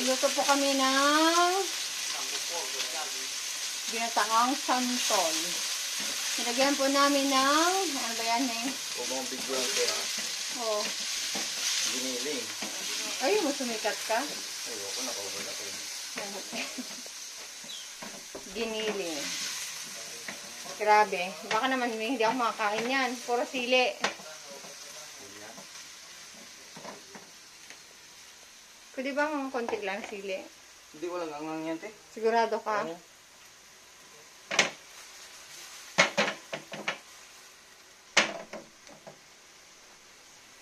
Luto po kami ng ginataang santol. Nilagyan po namin ng, ano ba yan eh? Kung bigyan ko ha. Oo. Giniling. Ay, mo sumikat ka? Ayoko na, cover na ko. Giniling. Grabe. Baka naman hindi ako makakain yan. Puro sili. Pwede ba mga konti lang sili? Hindi, walang angang yan, te. Sigurado ka? Oo.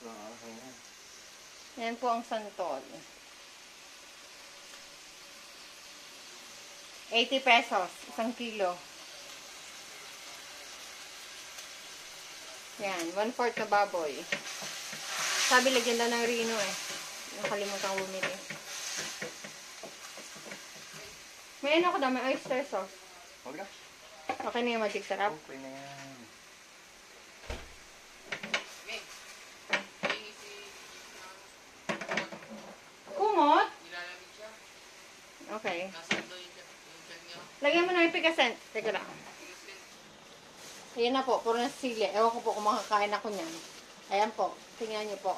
Walang angang yan. Yan po ang santol. 80 pesos. 1 kilo. Yan. 1/4 na baboy. Sabi, lagyan daw ng rino eh. Nakalimutan bumili. May ano ko daw, may oyster sauce. Huwag na. Okay na yung magic sarap. Okay na yan. Kumot? Okay. Lagyan mo na yung pigasent. Teka lang. Ayan na po, puro na sili. Ewan ko po kung makakain ako niyan. Ayan po. Tingnan niyo po.